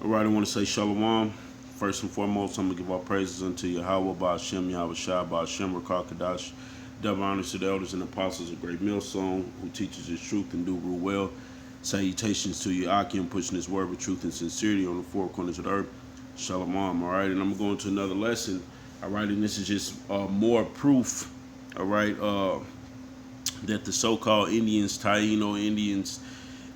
All right, I want to say shalom. First and foremost, I'm going to give all praises unto Yahweh, Ba'ashem, Yahweh Shai, Ba'ashem, Rakakadash. Double honors to the elders and apostles of Great Millstone, who teaches his truth and do rule well. Salutations to Yakim, pushing his word with truth and sincerity on the four corners of the earth. Shalom, all right? And I'm going to another lesson, all right? And this is just more proof, all right, that the so-called Indians, Taino Indians,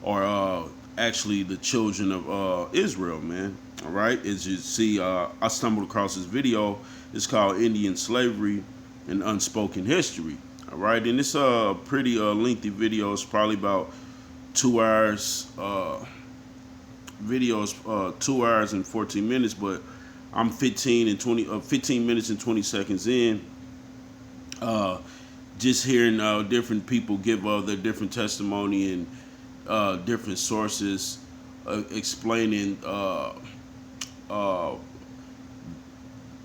are actually the children of Israel, man. All right, as you see, I stumbled across this video. It's called Indian Slavery and Unspoken History. All right, and it's a pretty lengthy video. It's probably about 2 hours. Video is 2 hours and 14 minutes, but I'm 15 minutes and 20 seconds in. Just hearing different people give their different testimony and different sources explaining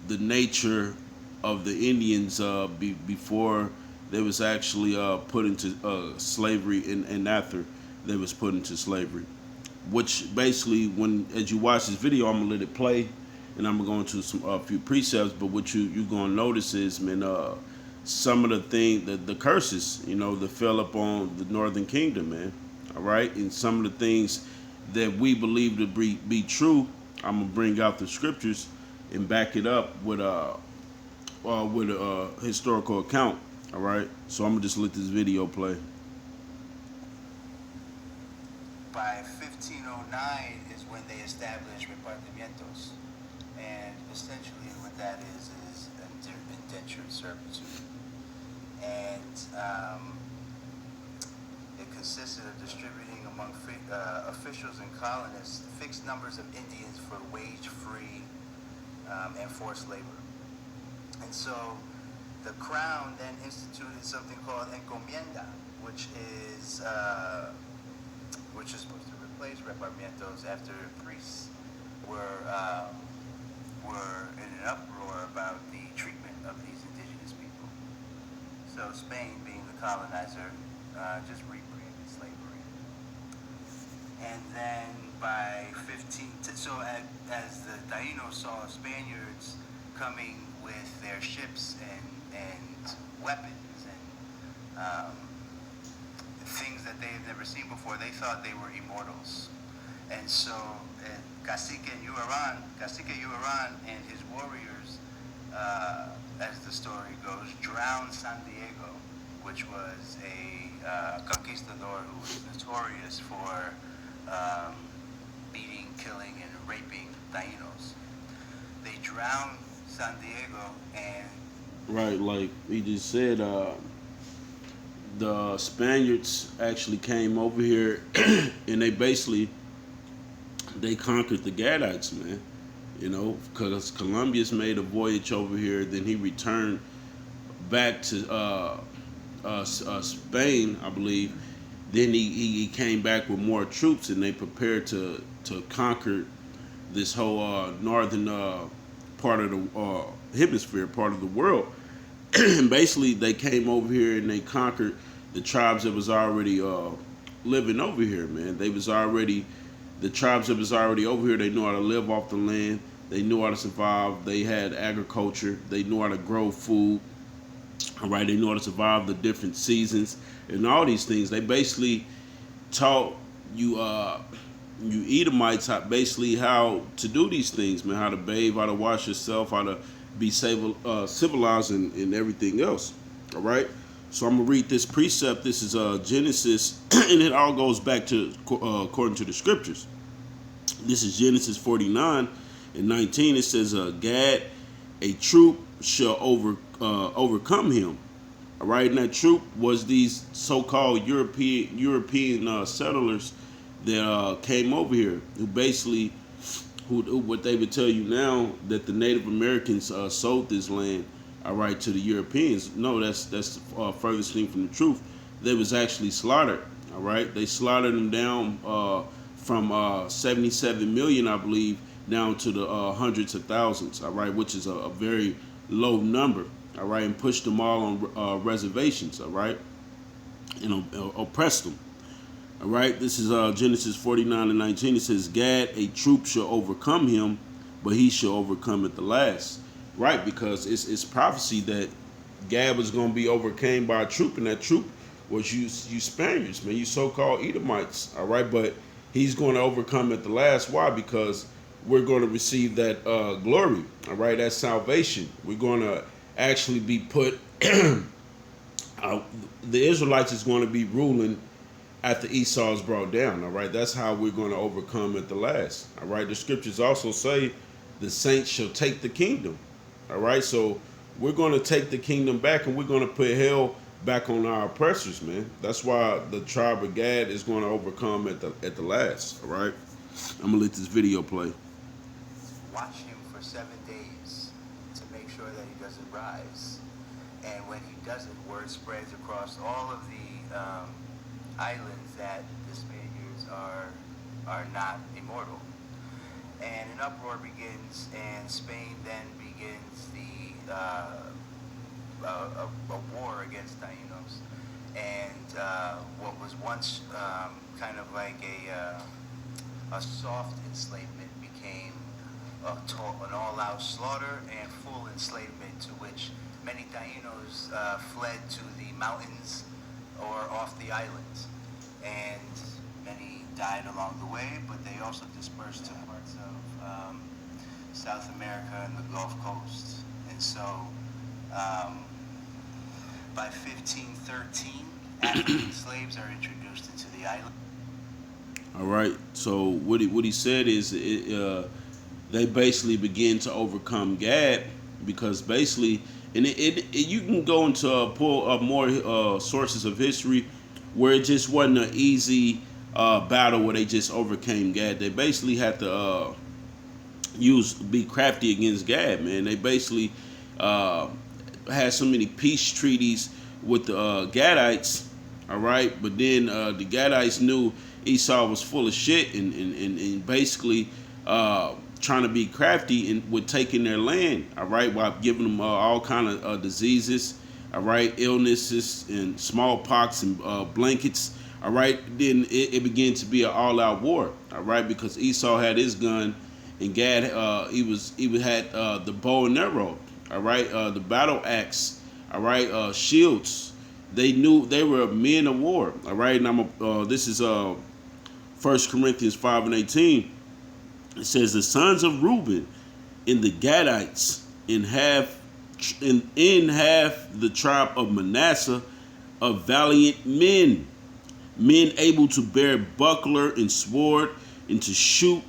the nature of the Indians before they was actually put into slavery and after they was put into slavery. Which basically, as you watch this video, I'm gonna let it play, and I'm gonna go into some few precepts. But what you gonna notice is, man, some of the curses, that fell upon the Northern Kingdom, man. All right, and some of the things that we believe to be true, I'm gonna bring out the scriptures and back it up with a historical account. All right, so I'm gonna just let this video play. By 1509 is when they established repartimientos, and essentially what that is indentured servitude, and it consisted of distributing among officials and colonists fixed numbers of Indians for wage-free and forced labor. And so the crown then instituted something called encomienda, which is supposed to replace repartimientos after priests were in an uproar about the treatment of these indigenous people. So Spain, being the colonizer, just rebranded slavery. And then by as the Taínos saw Spaniards coming with their ships and weapons and things that they had never seen before, they thought they were immortals. And so Cacique Yuaran and his warriors, as the story goes, drowned San Diego, which was a conquistador who was notorious for beating, killing, and raping Taínos. They drowned San Diego, and right, like he just said, the Spaniards actually came over here and they conquered the Gadites, man. Because Columbus made a voyage over here, then he returned back to Spain, I believe. Then he came back with more troops, and they prepared to conquer this whole northern part of the hemisphere, part of the world. And basically, they came over here and they conquered the tribes that was already living over here, man. The tribes that was already over here, they knew how to live off the land. They knew how to survive. They had agriculture. They knew how to grow food. All right, they knew how to survive the different seasons and all these things. They basically taught you Edomites basically how to do these things, man. How to bathe, how to wash yourself, how to be civilized and everything else. All right, so I'm gonna read this precept. This is Genesis, and it all goes back to according to the scriptures. This is Genesis 49 and 19. It says, "Gad, a troop shall overcome him." All right, and that troop was these so-called European settlers that came over here, who basically. What they would tell you now, that the Native Americans sold this land, all right, to the Europeans. No, that's furthest thing from the truth. They was actually slaughtered, all right. They slaughtered them down from 77 million, I believe, down to the hundreds of thousands, all right, which is a very low number, all right, and pushed them all on reservations, all right, and oppressed them. All right, this is Genesis 49:19. It says, Gad, a troop shall overcome him, but he shall overcome at the last. Right, because it's prophecy that Gad was going to be overcame by a troop, and that troop was you Spaniards, man, you so-called Edomites. All right, but he's going to overcome at the last. Why? Because we're going to receive that glory. All right, that salvation. We're going to actually be put. The Israelites is going to be ruling after Esau is brought down. All right, that's how we're going to overcome at the last. All right, the scriptures also say the saints shall take the kingdom. All right, so we're going to take the kingdom back, and we're going to put hell back on our oppressors, man. That's why the tribe of Gad is going to overcome at the last. All right, I'm gonna let this video play. Watch him for 7 days to make sure that he doesn't rise. And when he doesn't, word spreads across all of the islands that the Spaniards are not immortal. And an uproar begins, and Spain then begins a war against Taínos. And what was once kind of like a soft enslavement became an all-out slaughter and full enslavement, to which many Taínos fled to the mountains or off the islands. And many died along the way, but they also dispersed to parts of South America and the Gulf Coast. And so by 1513, African slaves are introduced into the island. All right, so what he said is they basically begin to overcome Gad, because basically, and you can go into pull up more sources of history where it just wasn't an easy battle where they just overcame Gad. They basically had to be crafty against Gad, man. They basically had so many peace treaties with the Gadites, all right, but then the Gadites knew Esau was full of shit, and basically trying to be crafty and with taking their land, all right, while giving them all kind of diseases, all right, illnesses and smallpox and blankets, all right. Then it began to be an all-out war, all right, because Esau had his gun, and Gad he had the bow and arrow, all right, the battle axe, all right, shields. They knew they were men of war, all right. And this is 1 Corinthians 5:18. It says, the sons of Reuben and the Gadites in half the tribe of Manasseh of valiant men, men able to bear buckler and sword, and to shoot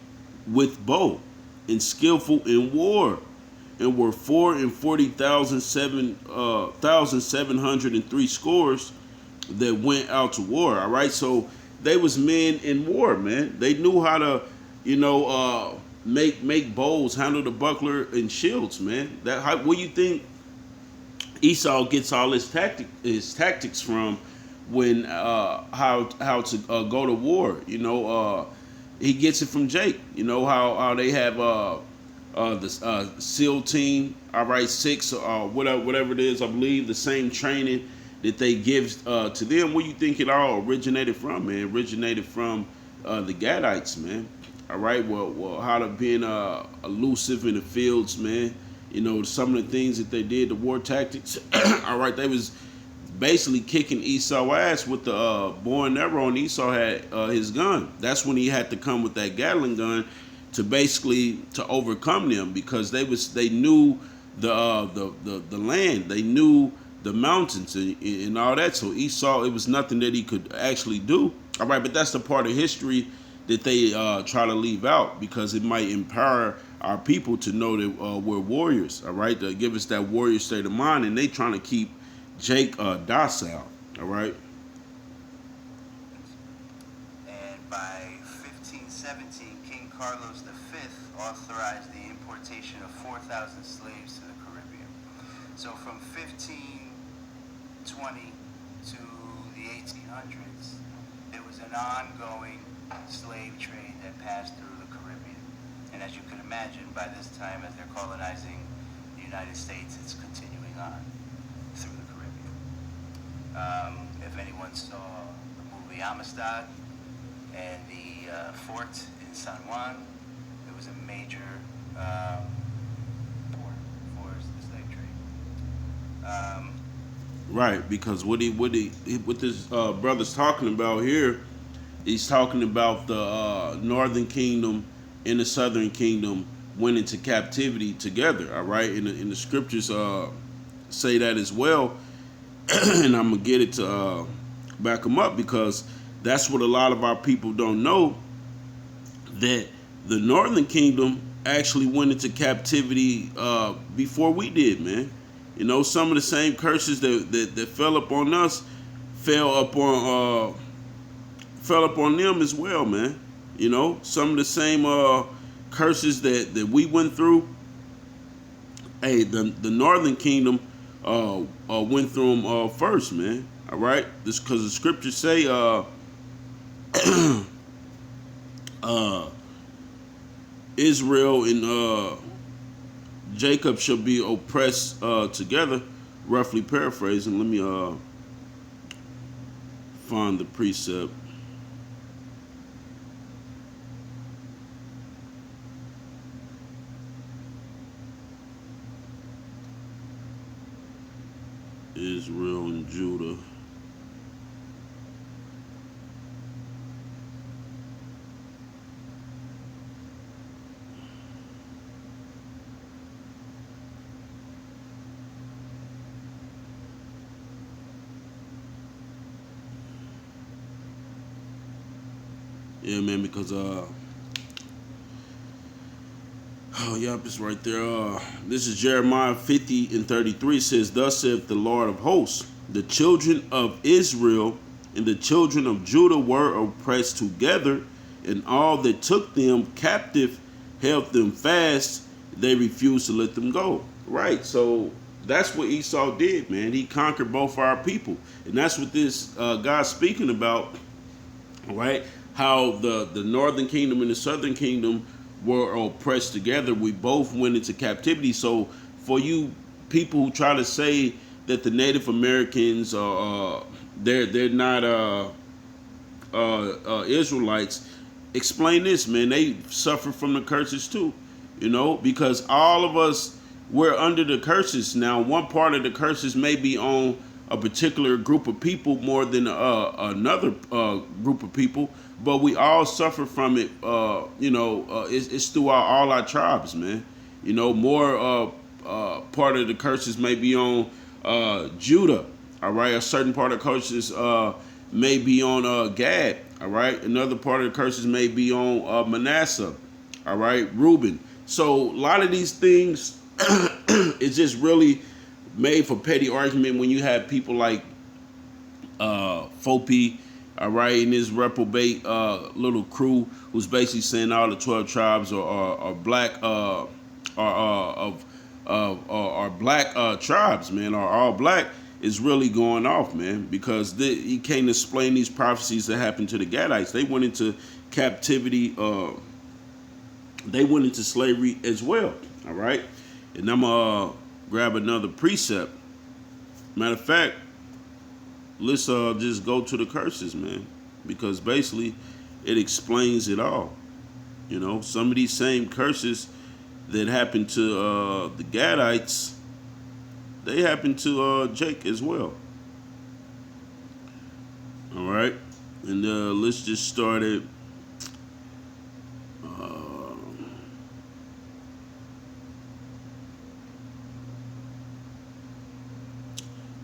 with bow, and skillful in war, and were 440,703 scores that went out to war. All right, so they was men in war, man. They knew how to, make bows, handle the buckler and shields, man. Where you think Esau gets all his tactics from when how to go to war? He gets it from Jake. You know how they have the SEAL team, all right, 6 or whatever it is. I believe the same training that they give to them. Where you think it all originated from, man? Originated from the Gadites, man. All right, well, how to being elusive in the fields, man. Some of the things that they did, the war tactics. All right, they was basically kicking Esau ass with the bow and arrow, and Esau had his gun. That's when he had to come with that Gatling gun to basically to overcome them, because they knew the land, they knew the mountains and all that. So Esau, it was nothing that he could actually do. All right, but that's the part of history that they try to leave out, because it might empower our people to know that we're warriors. All right, to give us that warrior state of mind, and they trying to keep Jake docile. All right. And by 1517, King Carlos V authorized the importation of 4,000 slaves to the Caribbean. So from 1520 to the 1800s, there was an ongoing slave trade that passed through the Caribbean. And as you can imagine, by this time, as they're colonizing the United States, it's continuing on through the Caribbean. If anyone saw the movie Amistad, and the fort in San Juan. It was a major um, port for the slave trade. Right, because what this brother's talking about here, he's talking about the northern kingdom and the southern kingdom went into captivity together. All right, and the scriptures say that as well, and I'm gonna get it to back them up because that's what a lot of our people don't know, that the northern kingdom actually went into captivity before we did, man. You know, some of the same curses that fell upon us fell fell upon them as well, man. You know, some of the same curses that we went through. Hey, the northern kingdom went through them first, man. All right, this because the scriptures say uh, Israel and Jacob shall be oppressed together. Roughly paraphrasing. Let me find the precept. Israel and Judah. Yeah, man, because oh, yep, it's right there. This is Jeremiah 50 and 33. It says, "Thus saith the Lord of hosts, the children of Israel and the children of Judah were oppressed together, and all that took them captive held them fast. They refused to let them go." Right. So that's what Esau did, man. He conquered both our people, and that's what this God's speaking about. Right? How the northern kingdom and the southern kingdom were oppressed together. We both went into captivity. So for you people who try to say that the Native Americans are they're not Israelites, explain this, man. They suffer from the curses too, you know, because all of us we're under the curses. Now, one part of the curses may be on a particular group of people more than another group of people, but we all suffer from it. It's throughout all our tribes, man. You know, more part of the curses may be on Judah. All right, a certain part of the curses may be on Gad. All right, another part of the curses may be on Manasseh. All right, Reuben. So a lot of these things is just really made for petty argument when you have people like Fopi, all right, and his reprobate little crew who's basically saying all the 12 tribes are black are black tribes, man, are all black is really going off, man, because he can't explain these prophecies that happened to the Gadites. They went into captivity. They went into slavery as well. All right, and I'm grab another precept. Matter of fact, let's just go to the curses, man, because basically it explains it all. You know, some of these same curses that happened to the Gadites, they happened to Jake as well. All right, and let's just start it.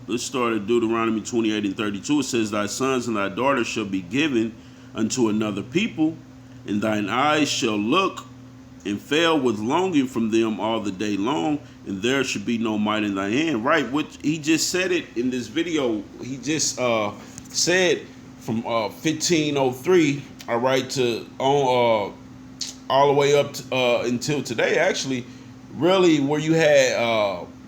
Let's start at Deuteronomy 28 and 32. It says, "Thy sons and thy daughters shall be given unto another people, and thine eyes shall look and fail with longing from them all the day long, and there should be no might in thy hand." Right, which he just said it in this video. He just said from 1503, all right, to on all the way up to, until today, actually, really where you had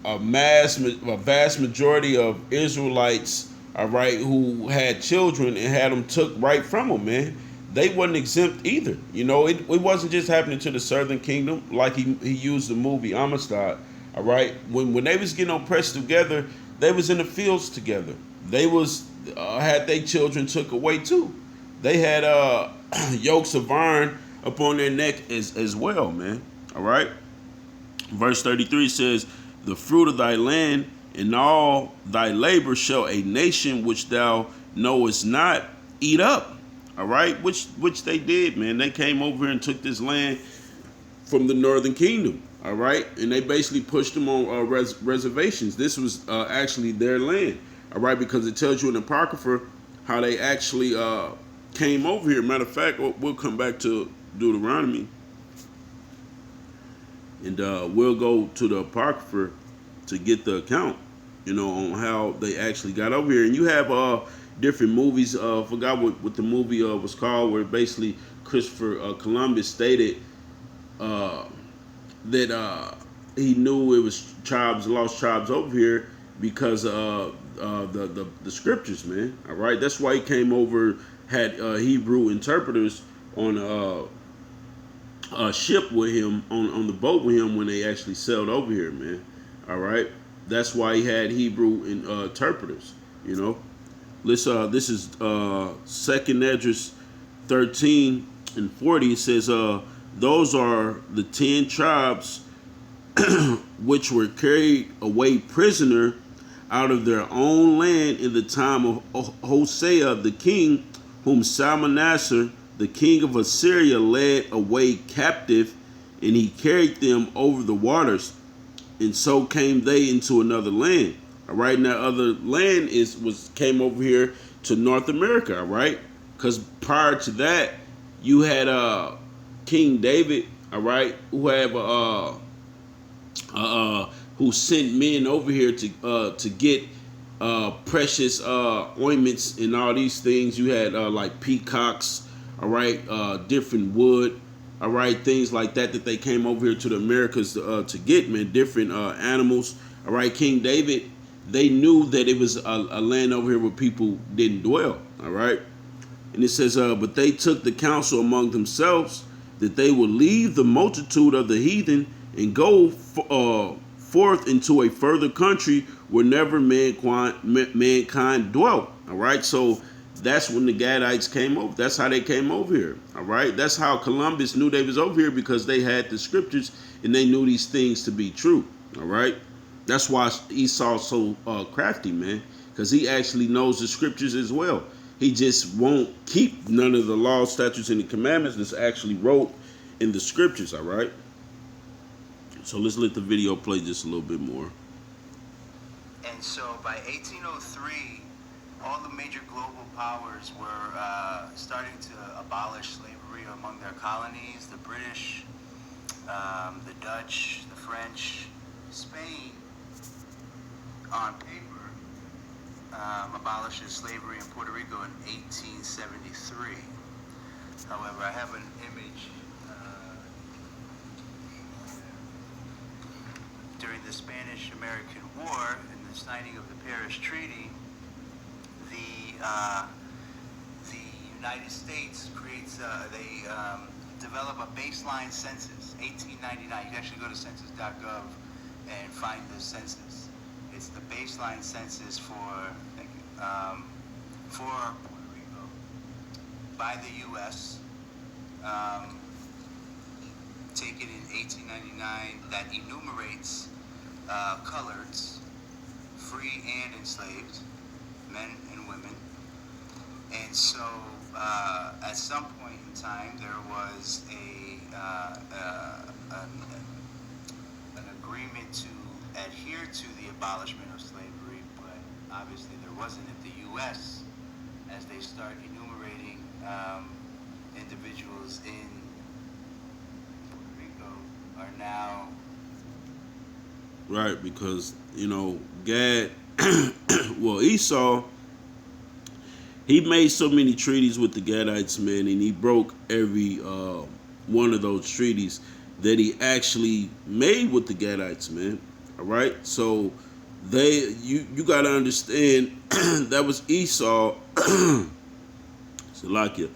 a vast majority of Israelites, all right, who had children and had them took right from them, man. They wasn't exempt either. You know, it wasn't just happening to the Southern Kingdom, like he used the movie Amistad, all right. When they was getting oppressed together, they was in the fields together. They was had their children took away too. They had yokes of iron upon their neck as well, man. All right. Verse 33 says, "The fruit of thy land and all thy labor shall a nation which thou knowest not eat up." All right, which they did, man. They came over here and took this land from the Northern Kingdom. All right, and they basically pushed them on reservations. This was actually their land. All right, because it tells you in the Apocrypha how they actually came over here. Matter of fact, we'll come back to Deuteronomy, and we'll go to the Apocrypha to get the account, on how they actually got over here. And you have different movies. Forgot what the movie was called, where basically Christopher Columbus stated that he knew it was lost tribes over here because the scriptures, man. All right, that's why he came over, had Hebrew interpreters on a ship with him, on the boat with him when they actually sailed over here, man. All right, that's why he had Hebrew interpreters. Let's this is Second Esdras 13:40. It says, "Those are the 10 tribes which were carried away prisoner out of their own land in the time of Hosea the king, whom Salmanassar the king of Assyria led away captive, and he carried them over the waters, and so came they into another land." All right, and that other land came over here to North America. All right, because prior to that, you had King David. All right, who sent men over here to get precious ointments and all these things. You had like peacocks, all right, different wood, all right, things like that they came over here to the Americas to get, man, different animals. All right, King David, they knew that it was a land over here where people didn't dwell. All right, and it says, "But they took the counsel among themselves that they would leave the multitude of the heathen and go forth into a further country where never mankind dwelt." All right, so that's when the Gadites came over. That's how they came over here. All right, that's how Columbus knew they was over here, because they had the scriptures and they knew these things to be true. All right, that's why Esau's so crafty, man, because he actually knows the scriptures as well. He just won't keep none of the laws, statutes, and the commandments that's actually wrote in the scriptures. All right. So let's let the video play just a little bit more. And so by 1803, all the major global powers were starting to abolish slavery among their colonies. The British, the Dutch, the French, Spain, on paper, abolishes slavery in Puerto Rico in 1873. However, I have an image. During the Spanish-American War and the signing of the Paris Treaty, the United States develop a baseline census, 1899. You can actually go to census.gov and find the census. It's the baseline census for Puerto Rico by the U.S. Taken in 1899, that enumerates coloreds, free and enslaved, men and women. And so at some point in time, there was an agreement to adhere to the abolishment of slavery, but obviously there wasn't at the U.S. as they start enumerating individuals in Puerto Rico are now Right, because Gad, well, Esau, he made so many treaties with the Gadites, man, and he broke every one of those treaties that he actually made with the Gadites, man. All right, so you got to understand that was Esau. Salakia.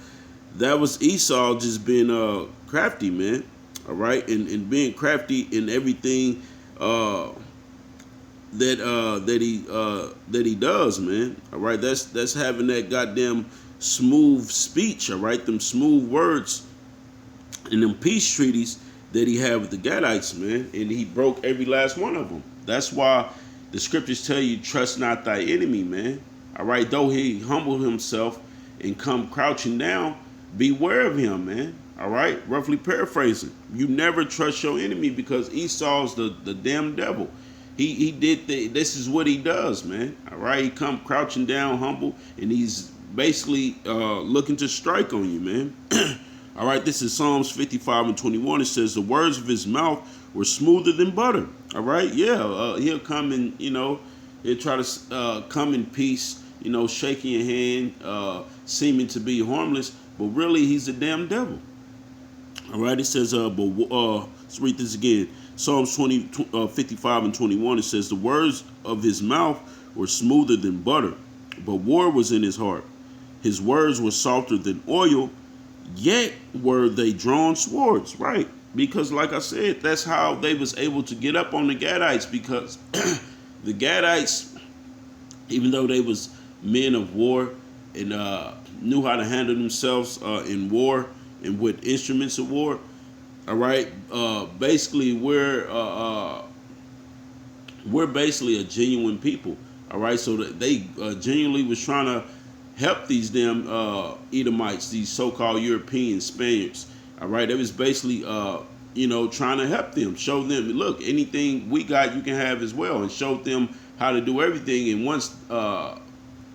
That was Esau just being crafty, man. All right, and being crafty in everything that he does, man. All right, that's having that goddamn smooth speech, all right, them smooth words and them peace treaties that he had with the Gadites, man, and he broke every last one of them. That's why the scriptures tell you, trust not thy enemy, man. All right, though he humbled himself and come crouching down, beware of him, man. All right, roughly paraphrasing. You never trust your enemy because Esau's the damn devil. He did this is what he does, man. All right, he come crouching down, humble, and he's basically looking to strike on you, man. All right, this is Psalms 55 and 21. It says, the words of his mouth were smoother than butter. All right, yeah, he'll come and, he'll try to come in peace, shaking your hand, seeming to be harmless, but really he's a damn devil. All right, it says, let's read this again. Psalms 55 and 21, it says, the words of his mouth were smoother than butter, but war was in his heart. His words were softer than oil, yet were they drawn swords, right? Because like I said, that's how they was able to get up on the Gadites, because the Gadites, even though they was men of war and knew how to handle themselves in war and with instruments of war, all right, basically we're basically a genuine people, all right, so that they genuinely was trying to help these damn Edomites, these so-called European Spaniards. All right, it was basically, trying to help them, show them, look, anything we got, you can have as well, and showed them how to do everything. And once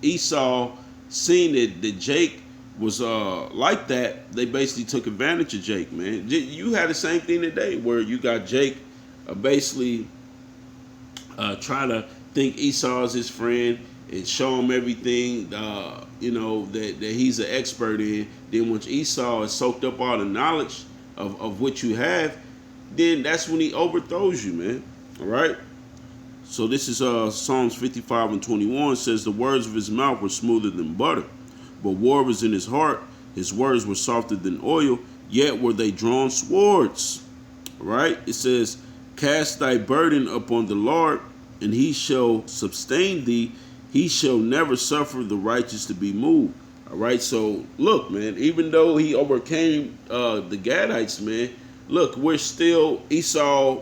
Esau seen that Jake was like that, they basically took advantage of Jake, man. You had the same thing today, where you got Jake basically trying to think Esau is his friend and show him everything, that he's an expert in. Then once Esau has soaked up all the knowledge of what you have, then that's when he overthrows you, man. All right? So this is Psalms 55 and 21. It says, the words of his mouth were smoother than butter, but war was in his heart. His words were softer than oil, yet were they drawn swords. All right? It says, cast thy burden upon the Lord, and he shall sustain thee. He shall never suffer the righteous to be moved. All right, so look, man, even though he overcame the Gadites, man, look, we're still, Esau,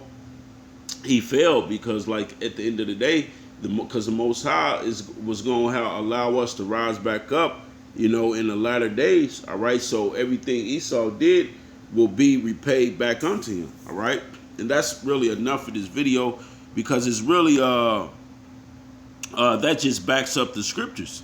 he failed because, like, at the end of the day, because the Most High was going to allow us to rise back up, in the latter days. All right, so everything Esau did will be repaid back unto him. All right, and that's really enough for this video, because it's really that just backs up the scriptures.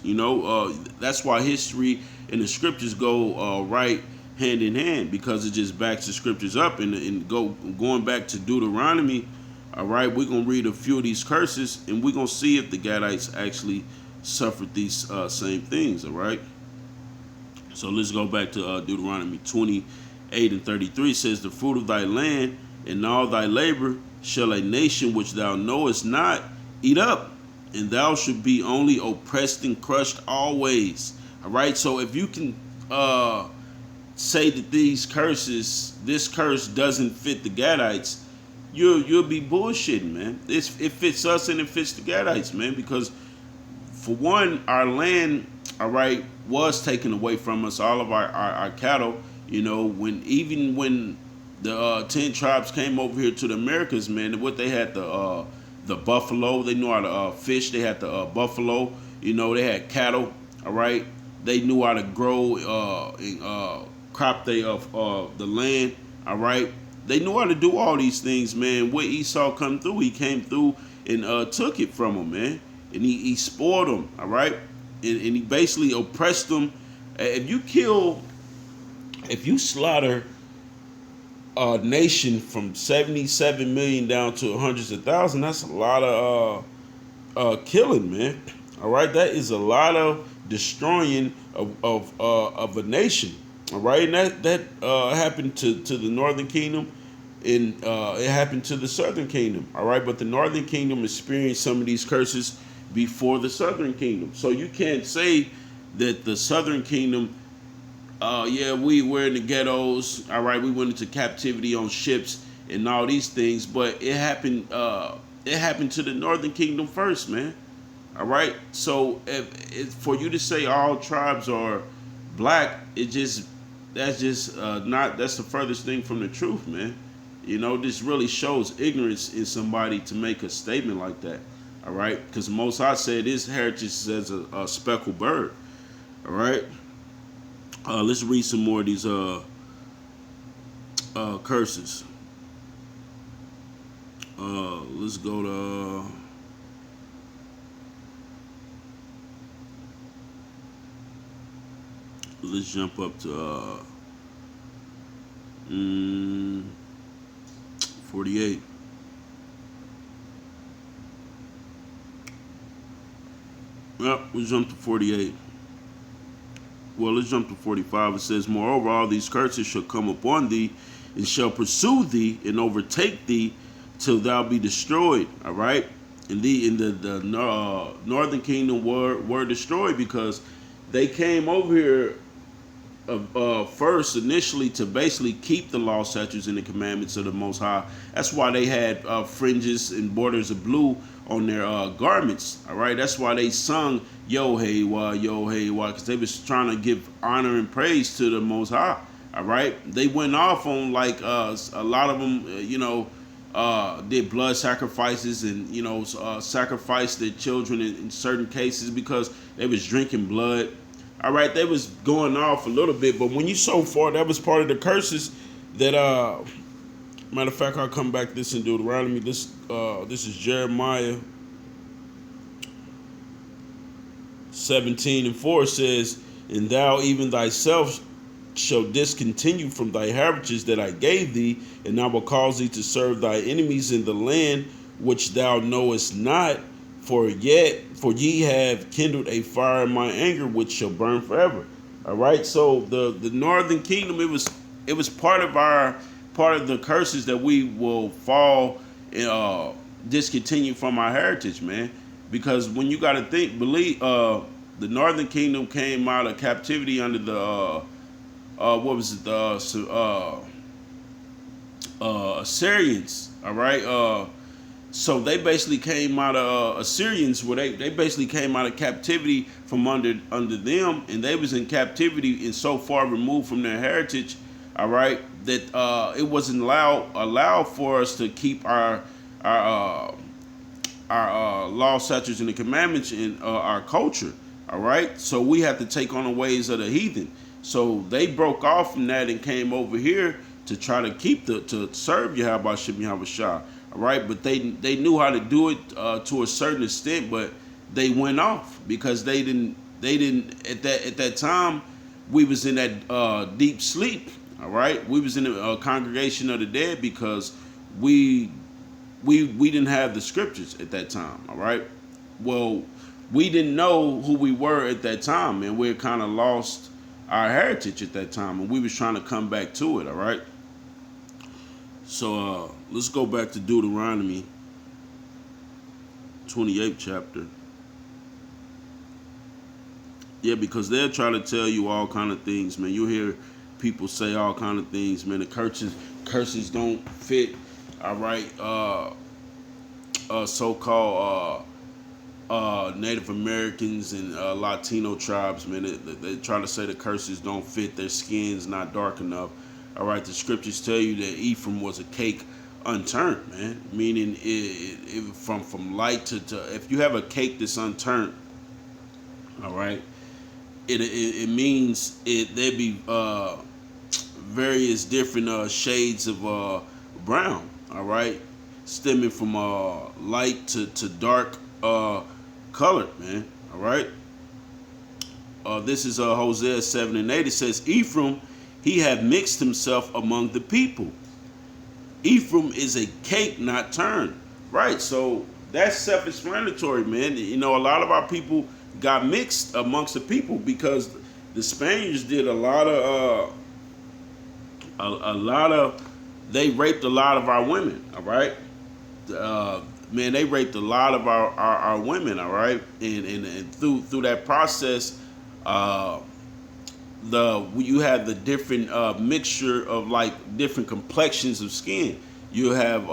That's why history and the scriptures go right hand in hand, because it just backs the scriptures up. And going back to Deuteronomy, all right, we're going to read a few of these curses, and we're going to see if the Gadites actually suffered these same things, all right? So let's go back to Deuteronomy 28 and 33. It says, the fruit of thy land and all thy labor shall a nation which thou knowest not eat up, and thou should be only oppressed and crushed always. All right, so if you can say that this curse doesn't fit the Gadites, you'll be bullshitting, man. It fits us and it fits the Gadites, man, because for one, our land, all right, was taken away from us, all of our cattle, when the 10 tribes came over here to the Americas, man, what they had, the buffalo, they knew how to fish, they had the buffalo, they had cattle, all right, they knew how to grow and crop the land, all right, they knew how to do all these things, man. When Esau come through, he came through and took it from them, man, and he spoiled them, all right, and he basically oppressed them. If you slaughter a nation from 77 million down to hundreds of thousands, that's a lot of killing, man. All right, that is a lot of destroying of a nation. All right, and that happened to the Northern Kingdom, and it happened to the Southern Kingdom. All right, but the Northern Kingdom experienced some of these curses before the Southern Kingdom, so you can't say that the Southern Kingdom, we were in the ghettos, all right, we went into captivity on ships and all these things, but it happened to the Northern Kingdom first, man. All right, so if for you to say all tribes are black, it just that's just not that's the furthest thing from the truth, man. You know, this really shows ignorance in somebody to make a statement like that. All right, because Most High said his heritage is as a speckled bird. All right, let's read some more of these curses. Let's go to let's jump up to 48. Yep, we jump to 48. Well, let's jump to 45. It says, moreover, all these curses shall come upon thee, and shall pursue thee, and overtake thee, till thou be destroyed. All right? And the northern kingdom were destroyed because they came over here first initially to basically keep the law, statutes, and the commandments of the Most High. That's why they had fringes and borders of blue on their garments. All right, that's why they sung "Yo Hey Wah, Yo Hey Wah," because they was trying to give honor and praise to the Most High. All right, they went off on like a lot of them, did blood sacrifices and sacrificed their children in certain cases because they was drinking blood. All right, they was going off a little bit, but when you so far, that was part of the curses that matter of fact, I'll come back to this in Deuteronomy. This is Jeremiah 17:4 says, and thou even thyself shall discontinue from thy heritage that I gave thee, and I will cause thee to serve thy enemies in the land which thou knowest not, for ye have kindled a fire in my anger which shall burn forever. All right, so the northern kingdom, it was part of the curses that we will fall and discontinue from our heritage, man. Because when you got to believe the northern kingdom came out of captivity under the what was it, the Assyrians. All right, so they basically came out of Assyrians, where they basically came out of captivity from under them, and they was in captivity and so far removed from their heritage. All right, that it wasn't allowed for us to keep our law, statutes, and the commandments in our culture. All right, so we have to take on the ways of the heathen. So they broke off from that and came over here to try to to serve Yahweh Shem Yahweh Shah. All right, but they knew how to do it to a certain extent, but they went off because they didn't at that time we was in that deep sleep. All right, we was in a congregation of the dead because we didn't have the scriptures at that time. All right, well, we didn't know who we were at that time, and we kind of lost our heritage at that time, and we was trying to come back to it. All right, so let's go back to Deuteronomy 28th chapter. Yeah, because they'll try to tell you all kind of things, man. You'll hear people say all kind of things, man. The curses don't fit. All right, so-called Native Americans and Latino tribes, man. They try to say the curses don't fit. Their skin's not dark enough. All right, the scriptures tell you that Ephraim was a cake unturned, man. Meaning it from light to if you have a cake that's unturned, all right, it means there'd be various different shades of brown. All right, stemming from light to dark color, man. All right. This is Hosea 7:8. It says, Ephraim, he had mixed himself among the people. Ephraim is a cake not turned. Right. So that's self-explanatory, man. You know, a lot of our people got mixed amongst the people because the Spaniards did a lot of they raped a lot of our women. All right. Man, they raped a lot of our women, all right, and through that process, you have the different mixture of like different complexions of skin. You have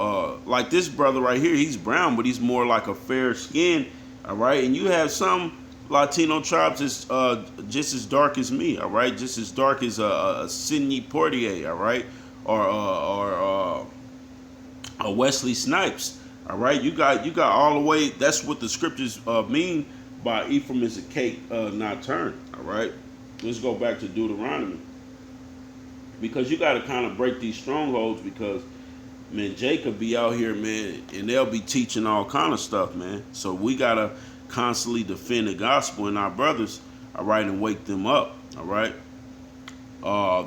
like this brother right here, he's brown, but he's more like a fair skin, all right, and you have some Latino tribes is just as dark as me. All right, just as dark as Sidney Portier. All right, or Wesley Snipes. All right, you got all the way. That's what the scriptures mean by Ephraim is a cake not turned. All right, let's go back to Deuteronomy, because you got to kind of break these strongholds, because man, Jacob be out here, man, and they'll be teaching all kind of stuff, man. So we gotta constantly defend the gospel and our brothers, all right, and wake them up, all right.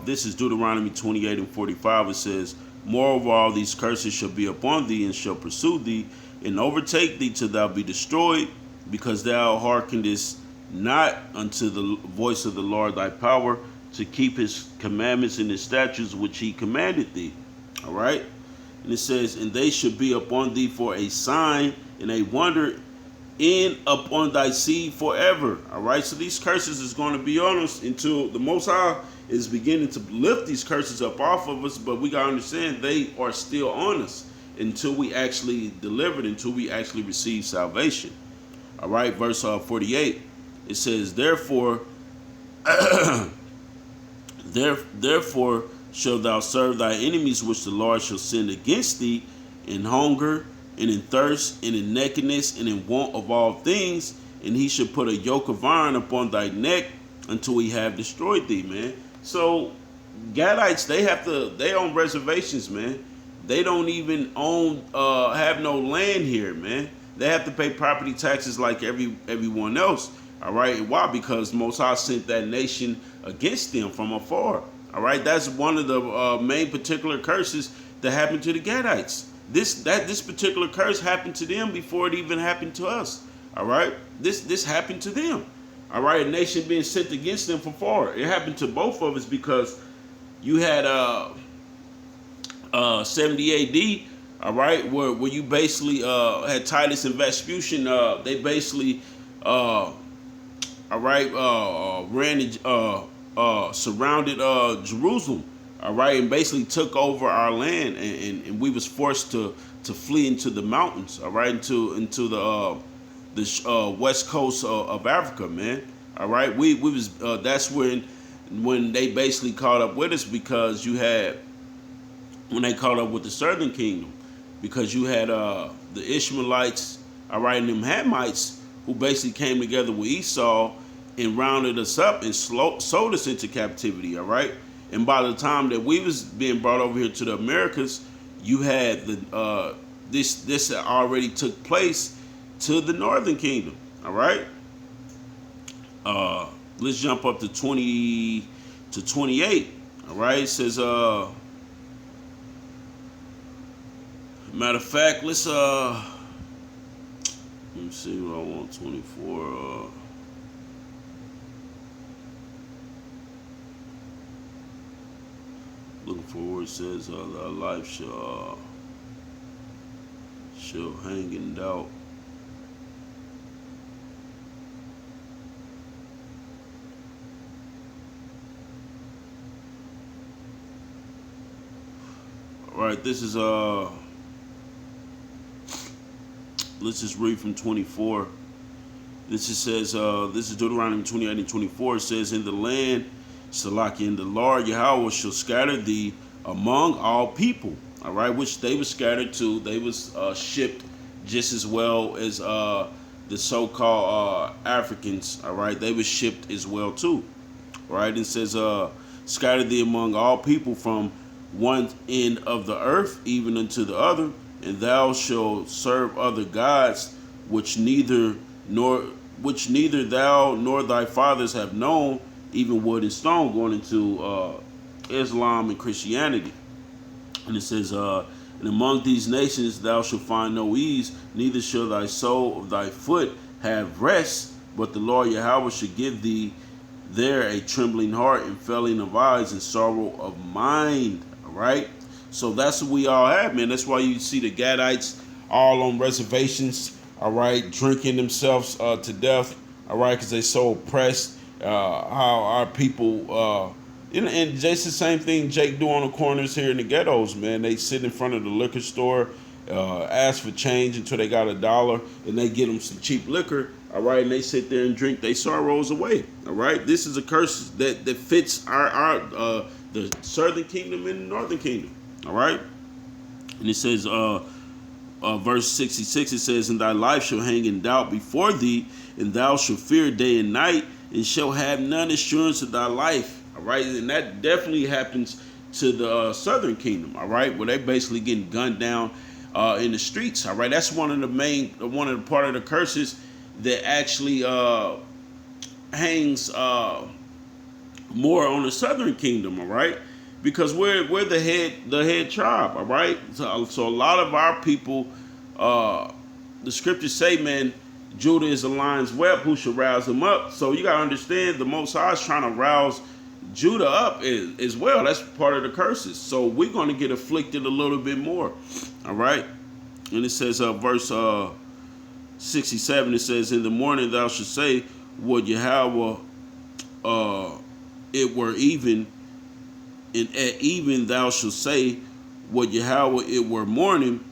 This is Deuteronomy 28 and 45. It says, "Moreover, all these curses shall be upon thee, and shall pursue thee, and overtake thee till thou be destroyed, because thou hearkenest not unto the voice of the Lord thy power, to keep his commandments and his statutes which he commanded thee." All right. And it says, "And they should be upon thee for a sign and a wonder in upon thy seed forever." All right. So these curses is going to be on us until the Most High is beginning to lift these curses up off of us. But we got to understand they are still on us until we actually deliver it, until we actually receive salvation. All right. Verse 48. It says, "Therefore, therefore shalt thou serve thy enemies, which the Lord shall send against thee, in hunger, and in thirst, and in nakedness, and in want of all things. And he shall put a yoke of iron upon thy neck until he have destroyed thee," man. So Gadites, they own reservations, man. They don't even have no land here, man. They have to pay property taxes like everyone else. All right. And why? Because Most High sent that nation against them from afar. All right. That's one of the main particular curses that happened to the Gadites. This particular curse happened to them before it even happened to us. All right. This happened to them. All right. A nation being sent against them from far. It happened to both of us, because you had 70 AD. All right, where you basically had Titus and Vespucian. They basically all right, ran and surrounded Jerusalem, all right, and basically took over our land, and we was forced to flee into the mountains, all right, into the west coast of Africa, man. All right, we was that's when they basically caught up with us, because you had when they caught up with the southern kingdom, because you had the Ishmaelites, all right, and them Hamites, who basically came together with Esau and rounded us up and sold us into captivity, all right? And by the time that we was being brought over here to the Americas, you had this already took place to the northern kingdom, all right? Let's jump up to 20 to 28, all right? It says, matter of fact, let's let me see what I want. 24. Looking for where it says thy life shall hang in doubt. All right, this is let's just read from 24. This just says, this is Deuteronomy 28 and 24. It says, "In the land, Salaki, and the Lord Yahweh shall scatter thee among all people." All right, which they were scattered to. They was shipped just as well as the so-called Africans. All right, they were shipped as well too. All right, it says, "Scatter thee among all people from one end of the earth even unto the other, and thou shalt serve other gods, which neither thou nor thy fathers have known, even wood and stone," going into Islam and Christianity. And it says, "And among these nations thou shalt find no ease, neither shall thy sole of thy foot have rest, but the Lord Yahweh shall give thee there a trembling heart, and failing of eyes, and sorrow of mind." All right. So that's what we all have, man. That's why you see the Gadites all on reservations, all right, drinking themselves to death, all right, because they so oppressed. How our people, and just the same thing Jake do on the corners here in the ghettos, man. They sit in front of the liquor store, ask for change until they got $1, and they get them some cheap liquor, All right, and they sit there and drink their sorrows away. All right, this is a curse that fits our the southern kingdom and the northern kingdom. All right, and it says verse 66, it says, and thy life shall hang in doubt before thee, and thou shalt fear day and night, and shall have none assurance of thy life. All right, and that definitely happens to the southern kingdom. All right, where they basically getting gunned down in the streets. All right, that's one of the part of the curses that actually hangs more on the southern kingdom. All right, because we're the head tribe. All right, so a lot of our people, the scriptures say, man, Judah is a lion's whelp, who shall rouse him up. So you gotta understand, the Most High is trying to rouse Judah up as well. That's part of the curses. So we're going to get afflicted a little bit more. All right. And it says, verse 67, it says, in the morning thou shalt say, would Yahweh it were even, and at even thou shalt say, would Yahweh it were morning,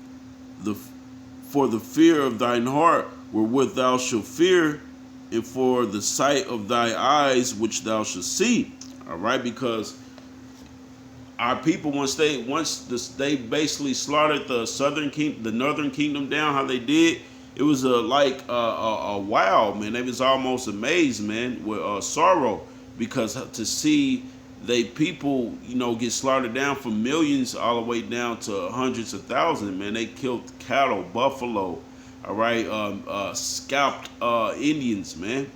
for the fear of thine heart wherewith thou shalt fear, and for the sight of thy eyes which thou shalt see. All right, because our people, once they basically slaughtered the northern kingdom down, how they did, it was a wow, man. They was almost amazed, man, with sorrow, because to see they people, get slaughtered down from millions all the way down to hundreds of thousands, man. They killed cattle, buffalo, all right, scalped Indians, man.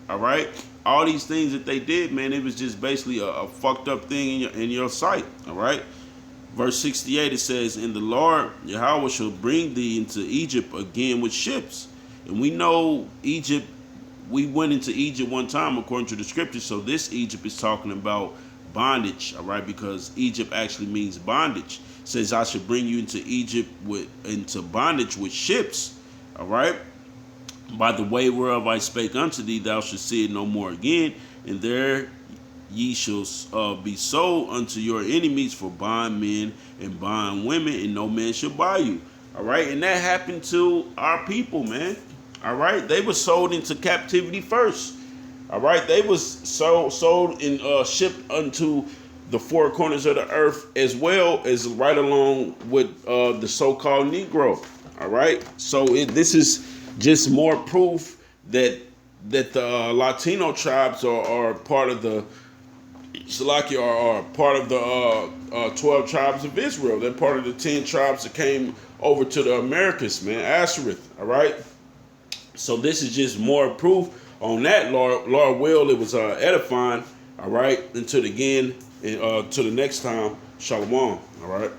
All right, all these things that they did, man, it was just basically a fucked up thing in your sight. All right, verse 68, it says, and the Lord Yahweh shall bring thee into Egypt again with ships. And we know Egypt, we went into Egypt one time according to the scriptures. So this Egypt is talking about bondage. All right, because Egypt actually means bondage. It says, I shall bring you into Egypt into bondage with ships. All right, by the way whereof I spake unto thee, thou shalt see it no more again, and there ye shall be sold unto your enemies for bondmen and bondwomen, and no man shall buy you. All right, and that happened to our people, man. All right, they were sold into captivity first. All right, they was sold and shipped unto the four corners of the earth, as well as right along with the so-called Negro. All right, so this is just more proof that the Latino tribes are part of the Salaki, are part of the 12 tribes of Israel. They're part of the 10 tribes that came over to the Americas, man, Ashereth. All right, so this is just more proof on that. Lord will, it was edifying. All right, until again, and to the next time, shalom. All right.